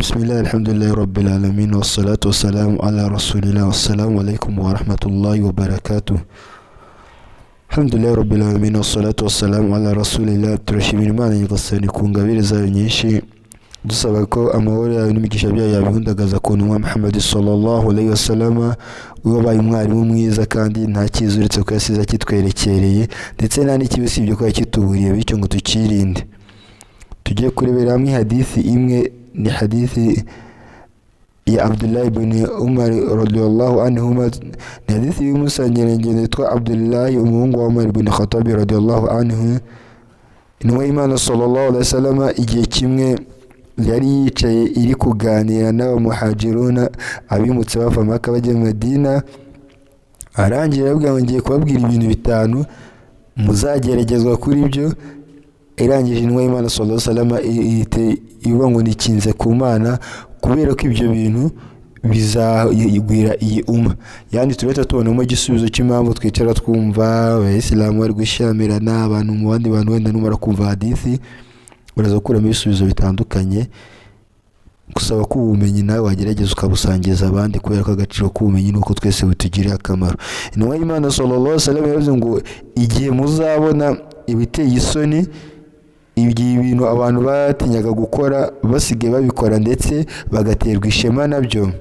بسم الله الحمد لله رب العالمين والصلاة والسلام على رسول الله والسلام عليكم ورحمة الله وبركاته. الحمد لله رب العالمين والصلاة والسلام على رسول الله. turashimira Imana nyagasani ku ngabire zayo nyinshi, dusaba ko amahoro yayo n'imigisha byayo yabihundagaza ku ntumwa Muhammad sallallahu alaihi wasallam, wabaye umwarimu mwiza kandi nta cyiza uretse ko yasize kitwerekereye ndetse nta n'ikibi usibye ko yakituburiye, bityo ngo tukirinde. Tugiye kurebera hamwe hadithi imwe, ni hadithi ya Abdullah ibn Umar radiyallahu anhuma. Ni hadithi y'umusangerengendo yitwa Abdullah umuhungu wa Umar ibn Khattab radiyallahu anhu. Intumwa y'Imana sallallahu alaihi wasallam igihe kimwe yari yicaye iri kuganira n'abamuhajiruna abimutse bava Makka bajya Medina, arangira ababwira ngo ngiye kubabwira ibintu bitanu muzageragezwa kuri byo. Irangije intumwa y'Imana sallallahu alaihi wasallam ivuga ngo nikinze ku Mana kubera ko ibyo bintu bizagwira iyi umma. Yani tureta tubonamo igisubizo cy'impamvu twicara twumva abayisilamu bari gushamirana, abantu mu bandi bantu wenda numara kumva hadithi uraza kuramo ibisubizo bitandukanye. Gusaba ko ubumenyi nawe wagerageza ukabusangiza abandi, kubera ko agaciro k'ubumenyi nuko twese butugirira akamaro. Intumwa y'Imana sallallahu alaihi wasallam yavuze ngo igihe muzabona ibiteye isoni, ibyo bintu abantu batinyaga gukora basigaye babikora ndetse bagaterwa ishema nabyo,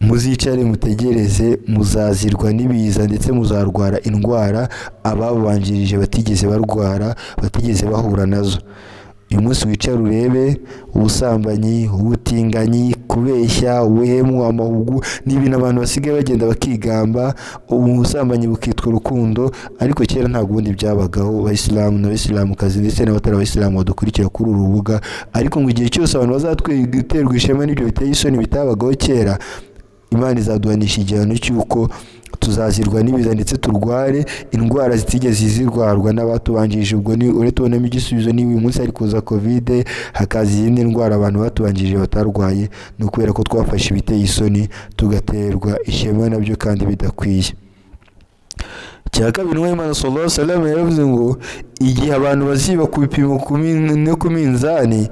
muzicare mutegereze, muzazirwa n'ibiza ndetse muzarwara indwara ababanjirije batigeze barwara, batigeze bahura nazo. Uyu munsi wicara urebe ubusambanyi, ubutinganyi, kubeshya, ubuhemu, amahugu n'ibintu abantu basigaye bagenda bakigamba. Ubusambanyi bukitwa urukundo, ariko kera ntabwo ubundi byabagaho. Abayisilamu n'abayisilamukazi ndetse n'abatari abayisilamu badukurikira kuri uru rubuga, ariko ngo igihe cyose abantu bazatwerwa ishema n'ibyo biteye isoni bitabagaho kera, Imana izaduhanisha igihano cy'uko tuzazirwa n'ibiza ndetse turware indwara zitigeze zirwarwa n'abatubanjirije. Ubwo ni uretse ubonamo igisubizo, ni uyu munsi ari kuza covid, hakaza izindi ndwara abantu batubanjirije batarwaye, ni ukubera ko twafashe ibiteye isoni tugaterwa ishema nabyo kandi bidakwiye. Cya kabiri, intumwa y'Imana sallallahu alaihi wasallam yaravuze ngo igihe abantu baziba ku bipimo no ku minzani,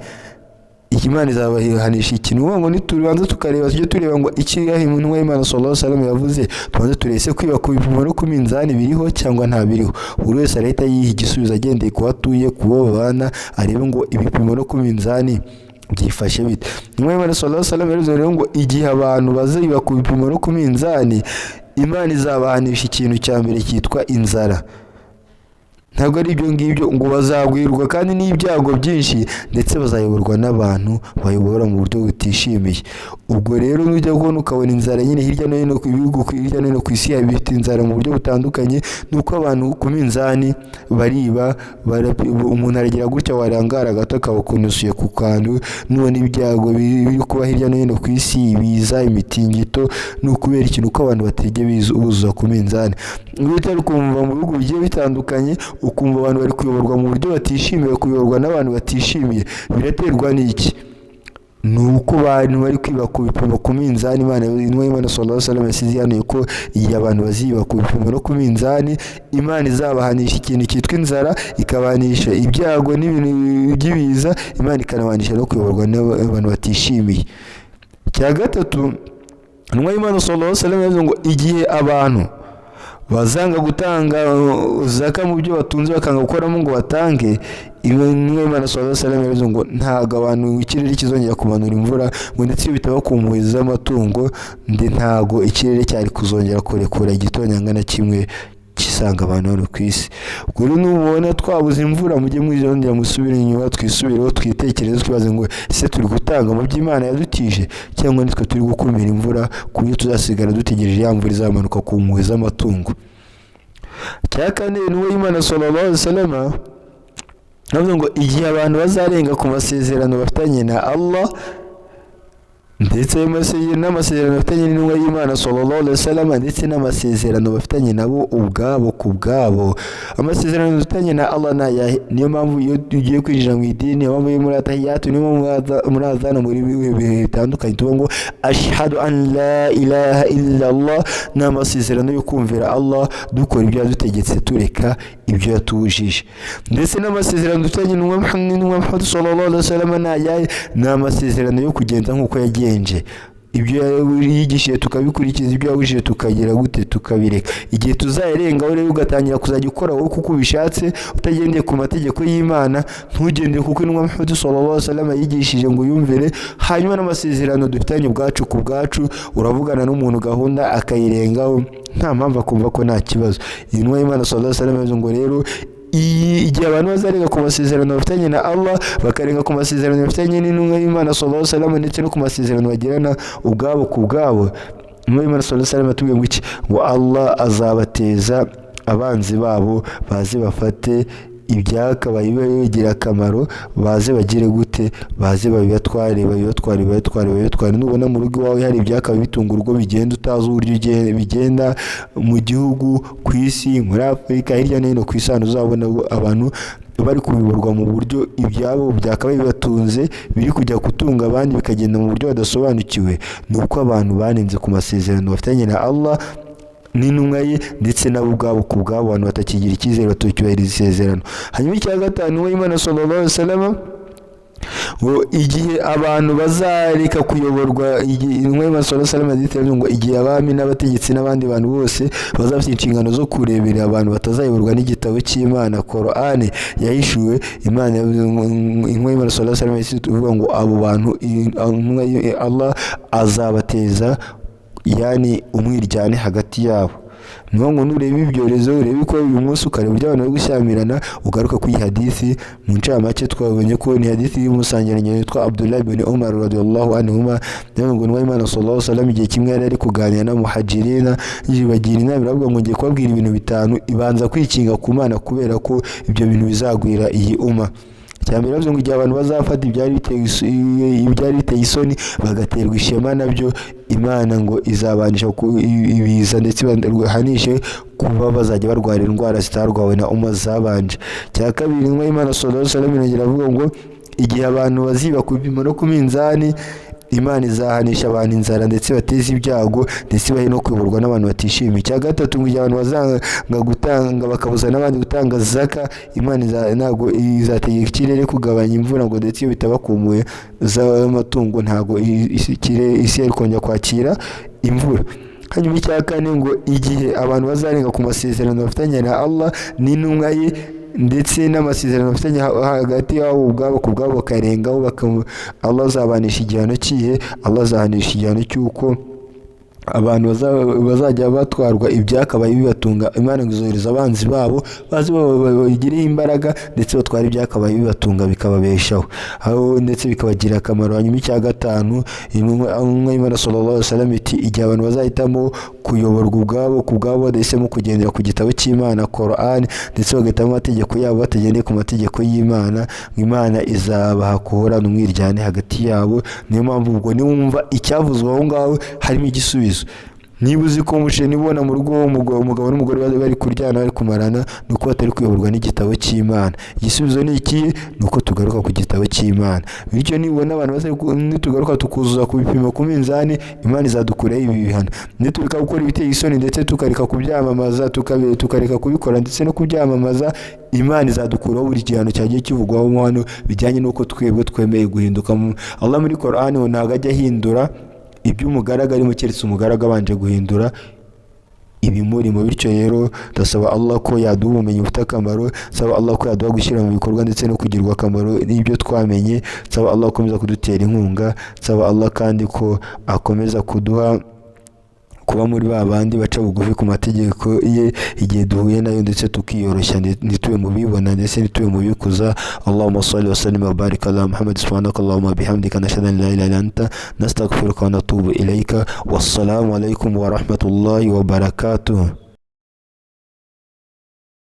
Imana izabahanisha ikintu. Uvuga ngo nitubanza tukareba, tujye tureba ngo iki intumwa y'Imana sallallahu alaihi wasallam yavuze, tubanze turese kwiba ku bipimo no ku minzani biriho cyangwa nta biriho. Buri wese arahita yiha igisubizo agendeye ku batuye, ku bo babana, arebe ngo ibipimo no ku minzani byifashe bite. Intumwa y'Imana sallallahu alaihi wasallam yaravuze ngo igihe abantu baziba ku bipimo no ku minzani, Imana izabahanisha ikintu cya mbere cyitwa inzara. Ntabwo ari ibyo ngibyo ngo bazagwirwa kandi n'ibyago byinshi, ndetse bazayoborwa n'abantu bayobora mu buryo butishimiye. Ubwo rero nujya kubona ukabona inzara nyine hirya no hino ku bihugu, hirya no hino ku isi habita inzara mu buryo butandukanye, nuko abantu ku minzani bariba, umuntu aragira gutya warangara gato akabakunusuye ku kantu. Nubona ibyago biri kuba hirya no hino ku isi, ibiza, imitingito, ni ukubera ikintu ko abantu bategeye buzuza ku minzani. Bitari kumva mu bihugu bigiye bitandukanye, ukumva abantu bari kuyoborwa mu buryo batishimiye, kuyoborwa n'abantu batishimiye. Biraterwa n'iki? Nuko abantu bari kwiba ku bipimo ku minzani. Intumwa y'Imana sallallahu alaihi wasallam yasize hano ko igihe abantu baziba ku bipimo no ku minzani, Imana izabahanisha ikintu cyitwa inzara, ikabahanisha ibyago n'ibintu by'ibiza, Imana ikanabahanisha no kuyoborwa n'abantu batishimiye. Cya gatatu, intumwa y'Imana sallallahu alaihi wasallam yavuze ngo igihe abantu bazanga gutanga zaka mu byo batunze, bakanga gukoramo ngo batange, intumwa y'Imana sallallahu alaihi wasallam yavuze ngo ntago abantu ikirere kizongera kumanura imvura, ngo ndetse bitaba ku mpuhwe z'amatungo, ntago ikirere cyari kuzongera kurekura igitonyanga na kimwe kisanga abantu hano ku isi. Ubwo rero nubona twabuze imvura, mujye mwizongera musubire inyuma, twisubireho, twitekereze, twibaze ngo ese turi gutanga mu by'Imana yadutije cyangwa nitwe turi gukumira imvura ku buryo tuzasigara dutegereje ya mvura izamanuka ku mpuhwe z'amatungo. Cya kane, intumwa y'Imana sallallahu alaihi wasallam yavuze ngo igihe abantu bazarenga ku masezerano bafitanye na Allah, ndetse n'amasezerano bafitanye n'intumwa y'Imana sallallahu alaihi wasallam, ndetse n'amasezerano bafitanye nabo ubwabo ku bwabo. Amasezerano dufitanye na Allah niyo mpamvu iyo tugiye kwinjira mu idini, niyo mpamvu muri atahiyatu, niyo mpamvu muri azana, muri bihe bitandukanye tuvuga ngo ashhadu an la ilaha illa Allah. Ni amasezerano yo kumvira Allah, dukora ibyo yadutegetse, tureka ibyo yatubujije. Ndetse n'amasezerano dufitanye n'intumwa Muhammad sallallahu alaihi wasallam ni amasezerano yo kugenza nk'uko yagenje. Ibyo yigishije tukabikurikiza, ibyo yabujije tukagira gute, tukabireka. Igihe tuzayirengaho rero ugatangira kuzajya ukora wowe kuko ubishatse, utagendeye ku mategeko y'Imana, ntugendeye kuko intumwa Muhammad sallallahu alaihi wasallam yigishije ngo yumvire. Hanyuma n'amasezerano dufitanye ubwacu ku bwacu, uravugana n'umuntu gahunda akayirengaho nta mpamvu, akumva ko nta kibazo. Intumwa y'Imana sallallahu alaihi wasallam yavuze ngo rero igihe abantu bazarenga ku masezerano bafitanye na Allah, bakarenga ku masezerano bafitanye n'intumwa y'Imana sallallahu alaihi wasallam, ndetse no ku masezerano bagirana ubwabo ku bwabo, intumwa y'Imana sallallahu alaihi wasallam atubwiye ngo iki, ngo Allah azabateza abanzi babo, baze bafate ibyakabaye bigira akamaro, baze bagire gute, baze babibatware. Nubona mu rugo iwawe hari ibyakabaye bitunga urugo, bigenda utazi uburyo bigenda mu gihugu, ku isi, muri Afurika, hirya no hino ku isi, uzabona abantu bari kubiburwa mu buryo ibyabo byakabaye bibatunze biri kujya gutunga abandi, bikagenda mu buryo badasobanukiwe. Ni uko abantu banenze ku masezerano bafitanye na Allah n'intumwa ye, ndetse nabo ubwabo ku bwabo, abantu batakigira icyizere, batucyubahiriza isezerano. Hanyuma icya gatanu w'Imana sallallahu alaihi wasallam, ngo igihe abantu bazareka kuyoborwa, intumwa y'Imana sallallahu alaihi wasallam ngo igihe abami n'abategetsi n'abandi bantu bose bazafite inshingano zo kurebera abantu batazayoborwa n'igitabo cy'Imana, Qur'an yahishuwe Imana, intumwa y'Imana sallallahu alaihi wasallam ivuga ngo abo bantu Allah azabateza yani umwiryane hagati yabo. Niyo ngo nureba ibyorezo, urebe ko uyu munsi ukareba uburyo abantu bari gushyamirana, ugaruka ku hadithi. Mu ncamake twabonye ko ni hadithi y'umusangirangendo witwa Abdullah ibn Umar radiyallahu anhuma, ngo n'Imana sallallahu alaihi wasallam igihe kimwe yari kuganira na muhajirina, bagira inama, baravuga ngo ngiye kubabwira ibintu bitanu, ibanza kwikinga ku Mana kubera ko ibyo bintu bizagwira iyi umma. Cyambere bavuze ngo igihe abantu bazafata ibyari biteye isoni bagaterwa ishema nabyo, Imana ngo izabanisha ibiza, ndetse bahanishe kuba bazajya barwara indwara zitarwawe na umma zabanje. Cya kabiri, intumwa y'Imana sallallahu alaihi wasallam iravuga ngo igihe abantu baziba ku bipimo no ku minzani, Imana izahanisha abantu inzara, ndetse bateze ibyago, ndetse bahe no kuyoborwa n'abantu batishimiye. Cya gatatu, ngo abantu bazanga gutanga bakabuza n'abandi gutanga zaka, Imana ntabwo izategeka ikirere kugabanya imvura, ngo ndetse iyo bitabakumuye z'amatungo ntabwo isi yari kongera kwakira imvura. Hanyuma icya kane, ngo igihe abantu bazarenga ku masezerano bafitanye na Allah n'intumwa ye, ndetse n'amasezerano bafitanye hagati yabo ubwabo ku bwabo bakarengaho, Allah azabanisha igihano kihe, Allah azahanisha igihano cy'uko abantu bazajya batwarwa ibyakabaye bibatunga. Imana izohereza abanzi babo bazi bagireho imbaraga, ndetse batwara ibyakabaye bibatunga bikababeshaho, ndetse bikabagira akamaro. Hanyuma icya gatanu, intumwa y'Imana sallallahu alaihi wasallam iti igihe abantu bazahitamo kuyoborwa ubwabo ku bwabo, badahisemo kugendera ku gitabo cy'Imana Qur'an, ndetse bagahitamo amategeko yabo batagendeye ku mategeko y'Imana, Imana izabaha guhorana umwiryane hagati yabo. Niyo mpamvu ubwo niwumva icyavuzwe aho ngaho harimo igisubizo. Niba uzi ko nibona mu rugo umugabo n'umugore bari kuryana, bari kumarana, nuko batari kuyoborwa n'igitabo cy'Imana. Igisubizo ni iki? Nuko tugaruka ku gitabo cy'Imana. Bityo nibona abantu nitugaruka tukuzuza ku bipimo ku minzani, Imana izadukuraho ibi bihano. Nitureka gukora ibiteye isoni, ndetse tukareka kubyamamaza, tukareka kubikora ndetse no kubyamamaza, Imana izadukuraho buri gihano cyagiye kivugwaho hano bijyanye n'uko twebwe twemeye guhinduka. Allah muri Qur'an ntabwo ajya ahindura ibyo umugaraga arimo, keretse umugaraga abanje guhindura ibimurimo. Bityo rero ndasaba Allah ko yaduha ubumenyi bufite akamaro, saba Allah ko yaduha gushyira mu bikorwa ndetse no kugirwa akamaro n'ibyo twamenye, saba Allah akomeza kudutera inkunga, saba Allah kandi ko akomeza kuduha kuba muri babandi baca bugufi ku mategeko ye igihe duhuye nayo, ndetse tukiyoroshya, ntitube mu bibona ndetse ntitube mu bikuza. Allahumma salli wa sallim wa barik ala Muhammad, subhanaka Allahumma bihamdika, nashhadu an la ilaha illa anta, nastaghfiruka wa natubu ilayka. Wassalamu alaykum wa rahmatullahi wa barakatuh.